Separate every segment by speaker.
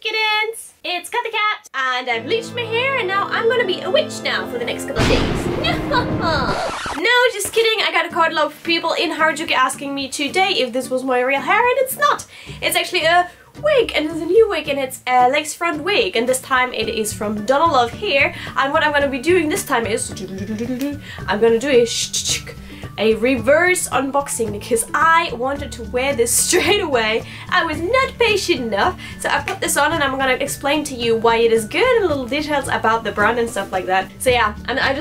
Speaker 1: kittens! It's Cathy Cat, and I've bleached my hair, and now I'm gonna be a witch now for the next couple of days. No, just kidding. I got quite a lot of people in Harajuku asking me today if this was my real hair, and it's not. It's actually a wig, and it's a new wig, and it's a lace front wig, and this time it is from Donalovehair. And what I'm gonna be doing this time is I'm gonna do a reverse unboxing because I wanted to wear this straight away. I was not patient enough, so I put this on and I'm gonna explain to you why it is good and little details about the brand and stuff like that. So yeah, and I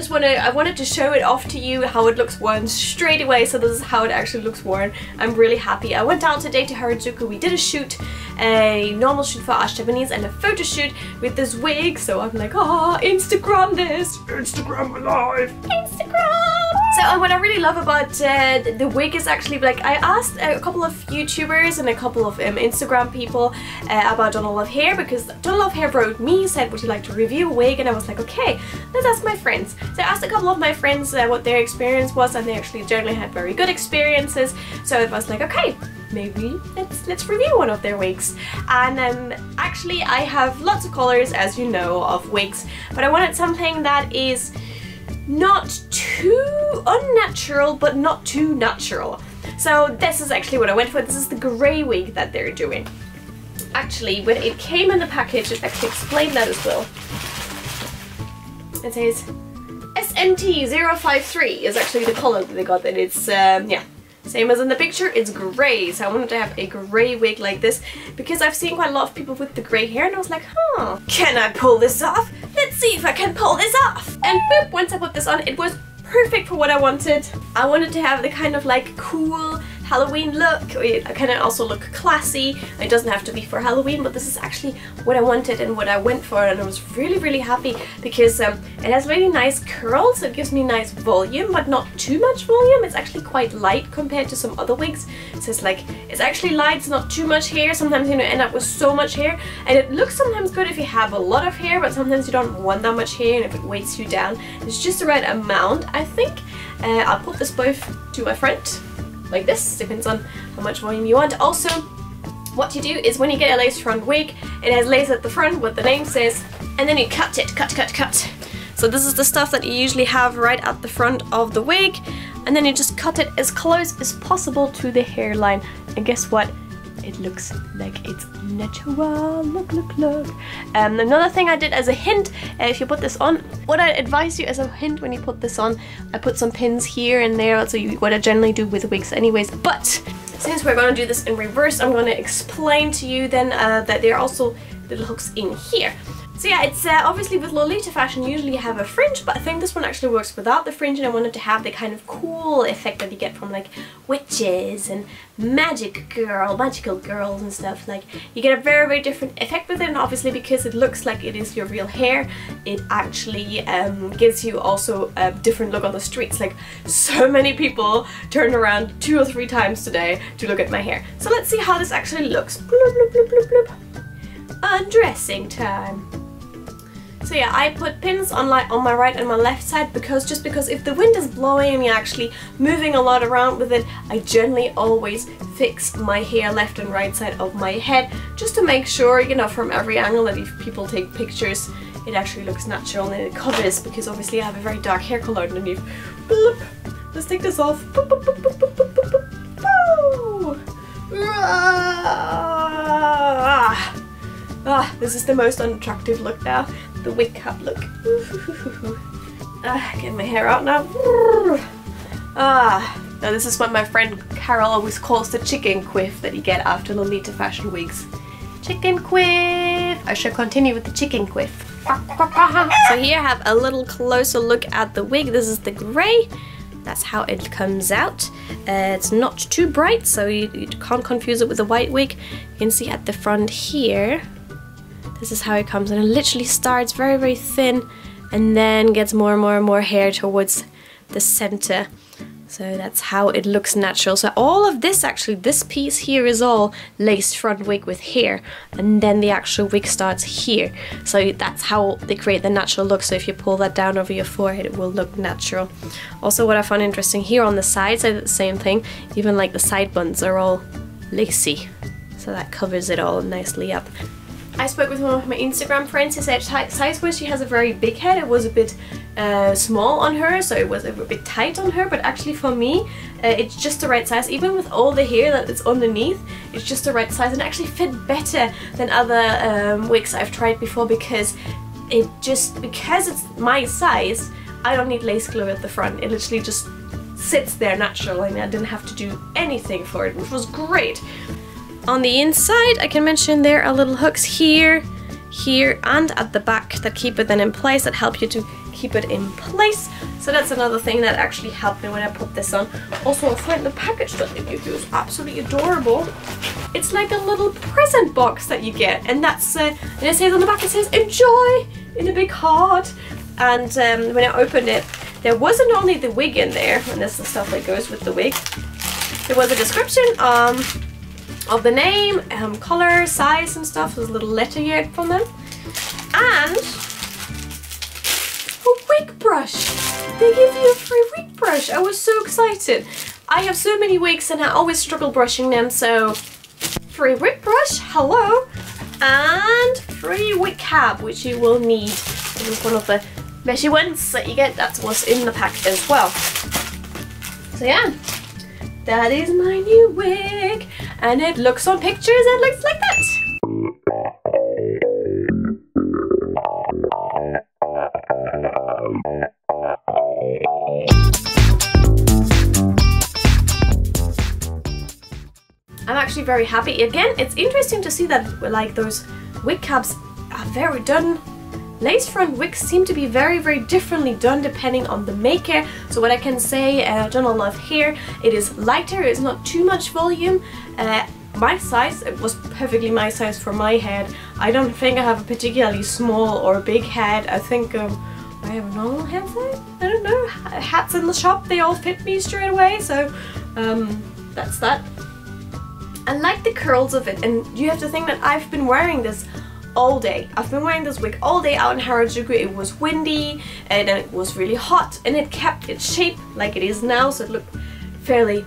Speaker 1: wanted to show it off to you how it looks worn straight away. So this is how it actually looks worn. I'm really happy. I went out today to Harajuku. We did a shoot, a normal shoot for us Japanese and a photo shoot with this wig. So I'm like, oh, Instagram this, Instagram alive, Instagram. So what I really love about the wig is actually, like, I asked a couple of YouTubers and a couple of Instagram people about Donalovehair, because Donalovehair wrote me, said, would you like to review a wig? And I was like, okay, let's ask my friends. So I asked a couple of my friends what their experience was, and they actually generally had very good experiences. So it was like, okay, maybe let's review one of their wigs. And actually I have lots of colors, as you know, of wigs, but I wanted something that is not too unnatural but not too natural. So this is actually what I went for. This is the grey wig that they're doing. Actually, when it came in the package, it actually explained that as well. It says SNT053 is actually the color that they got, and it's yeah, same as in the picture, it's grey. So I wanted to have a grey wig like this because I've seen quite a lot of people with the grey hair, and I was like, huh, can I pull this off? Let's see if I can pull this off. And boop, once I put this on, it was perfect for what I wanted. I wanted to have the kind of like cool Halloween look. It can also look classy. It doesn't have to be for Halloween, but this is actually what I wanted and what I went for, and I was really happy because it has really nice curls. So it gives me nice volume, but not too much volume. It's actually quite light compared to some other wigs. So it's like, it's actually light, it's not too much hair. Sometimes you end up with so much hair, and it looks sometimes good if you have a lot of hair, but sometimes you don't want that much hair, and if it weights you down, it's just the right amount, I think. I'll put this both to my front like this, depends on how much volume you want. Also, what you do is when you get a lace front wig, it has lace at the front, what the name says, and then you cut it, cut. So this is the stuff that you usually have right at the front of the wig, and then you just cut it as close as possible to the hairline, and guess what? It looks like it's natural. Look. Another thing I did as a hint, if you put this on, what I advise you as a hint when you put this on, I put some pins here and there, so what I generally do with wigs anyways, but since we're gonna do this in reverse, I'm gonna explain to you then that there are also little hooks in here. So yeah, it's obviously with Lolita fashion usually you have a fringe, but I think this one actually works without the fringe, and I wanted to have the kind of cool effect that you get from like witches and magical girls and stuff. Like, you get a very different effect with it, and obviously because it looks like it is your real hair, it actually gives you also a different look on the streets. Like, so many people turn around 2 or 3 times today to look at my hair. So let's see how this actually looks. Bloop. Undressing time. So yeah, I put pins on my right and my left side because if the wind is blowing and you're actually moving a lot around with it, I generally always fix my hair left and right side of my head just to make sure, you know, from every angle that if people take pictures, it actually looks natural and it covers, because obviously I have a very dark hair color underneath. Bloop. Let's take this off. Boop, boop, boop, boop, boop, boop, boop, boop. This is the most unattractive look now. The wig cap look. Get my hair out now. Now this is what my friend Carol always calls the chicken quiff that you get after Lolita fashion wigs. Chicken quiff! I should continue with the chicken quiff. So here I have a little closer look at the wig. This is the grey. That's how it comes out. It's not too bright, so you can't confuse it with a white wig. You can see at the front here, this is how it comes, and it literally starts very thin and then gets more and more hair towards the center. So that's how it looks natural. So all of this, actually, this piece here is all lace front wig with hair, and then the actual wig starts here. So that's how they create the natural look. So if you pull that down over your forehead, it will look natural. Also, what I found interesting here on the sides, I did the same thing. Even like the side buns are all lacy. So that covers it all nicely up. I spoke with one of my Instagram friends who said size-wise she has a very big head. It was a bit small on her, so it was a bit tight on her, but actually for me it's just the right size. Even with all the hair that is underneath, it's just the right size and actually fit better than other wigs I've tried before, because it's my size, I don't need lace glue at the front. It literally just sits there naturally and I didn't have to do anything for it, which was great. On the inside, I can mention there are little hooks here, here and at the back that keep it then in place, that help you to keep it in place. So that's another thing that actually helped me when I put this on. Also, I find the package that they give you is absolutely adorable. It's like a little present box that you get, and that's and it says on the back, it says "Enjoy" in a big heart. And when I opened it, there wasn't only the wig in there, and that's the stuff that goes with the wig. There was a description of the name, color, size and stuff. There's a little letter here from them. And a wig brush. They give you a free wig brush. I was so excited. I have so many wigs and I always struggle brushing them, so free wig brush, hello. And free wig cap, which you will need. This is one of the meshy ones that you get. That's what's in the pack as well. So yeah, that is my new wig. And it looks on pictures, it looks like that. I'm actually very happy. Again, it's interesting to see that like those wig caps are very done. Lace front wigs seem to be very, very differently done depending on the maker. So what I can say, Donalovehair, it is lighter, it's not too much volume. My size, it was perfectly my size for my head. I don't think I have a particularly small or big head. I think I have a normal head size? I don't know. Hats in the shop, they all fit me straight away, so that's that. I like the curls of it, and you have to think that I've been wearing this all day. I've been wearing this wig all day out in Harajuku. It was windy and it was really hot, and it kept its shape like it is now, so it looked fairly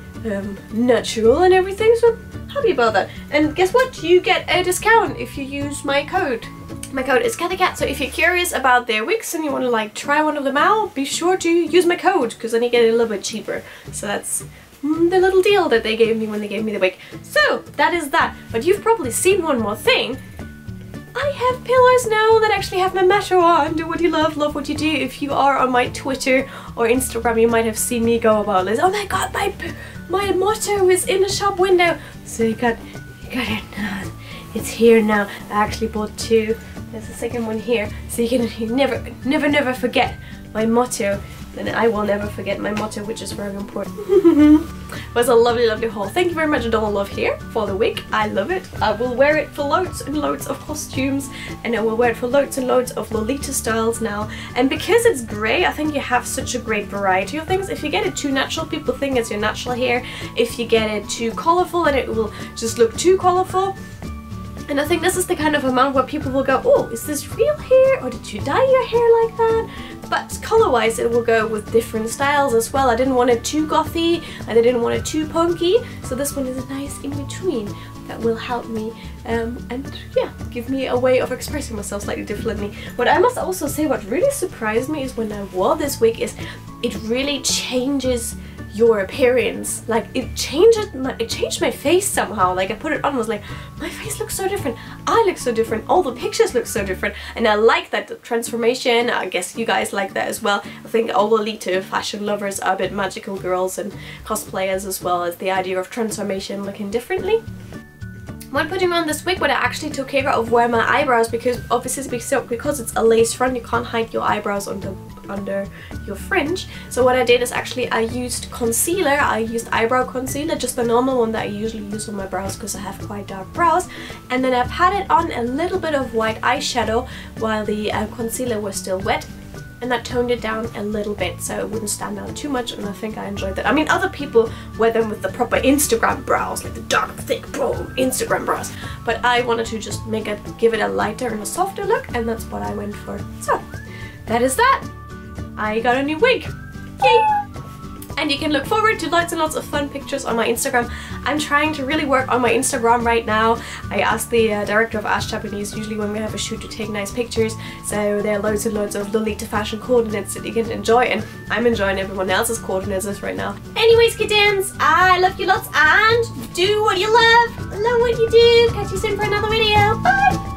Speaker 1: natural and everything, so I'm happy about that. And guess what? You get a discount if you use my code. My code is Cathy Cat, so if you're curious about their wigs and you want to like try one of them out, be sure to use my code, because then you get it a little bit cheaper. So that's the little deal that they gave me when they gave me the wig. So that is that. But you've probably seen one more thing. I have pillows now that actually have my motto on. Do what you love, love what you do. If you are on my Twitter or Instagram, you might have seen me go about this. Oh my god, my motto is in the shop window. So you got it now. It's here now. I actually bought two. There's a second one here. So you can never forget my motto. And I will never forget my motto, which is very important. It was a lovely, lovely haul. Thank you very much, Donalovehair, for the wig. I love it. I will wear it for loads and loads of costumes, and I will wear it for loads and loads of Lolita styles now. And because it's grey, I think you have such a great variety of things. If you get it too natural, people think it's your natural hair. If you get it too colourful, then it will just look too colourful. And I think this is the kind of amount where people will go, oh, is this real hair, or did you dye your hair like that? But color-wise, it will go with different styles as well. I didn't want it too gothy, and I didn't want it too punky, so this one is a nice in-between that will help me and yeah, give me a way of expressing myself slightly differently. What I must also say, what really surprised me is when I wore this wig is it really changes your appearance. Like it changed my face somehow. Like I put it on and was like, my face looks so different, I look so different, all the pictures look so different, and I like that transformation. I guess you guys like that as well. I think all Lolita fashion lovers are a bit magical girls and cosplayers as well, as the idea of transformation looking differently. When putting on this wig, what I actually took care of were my eyebrows, because obviously because it's a lace front, you can't hide your eyebrows under your fringe. So what I did is actually I used concealer. I used eyebrow concealer, just the normal one that I usually use on my brows because I have quite dark brows. And then I patted on a little bit of white eyeshadow while the concealer was still wet. And that toned it down a little bit so it wouldn't stand out too much, and I think I enjoyed that. I mean, other people wear them with the proper Instagram brows, like the dark, thick, bold Instagram brows, but I wanted to just give it a lighter and a softer look, and that's what I went for. So that is that. I got a new wig. Yay! And you can look forward to lots and lots of fun pictures on my Instagram. I'm trying to really work on my Instagram right now. I asked the director of Ash Japanese, usually when we have a shoot, to take nice pictures, so there are loads and loads of Lolita fashion coordinates that you can enjoy, and I'm enjoying everyone else's coordinates right now. Anyways, kittens, I love you lots, and do what you love what you do. Catch you soon for another video. Bye!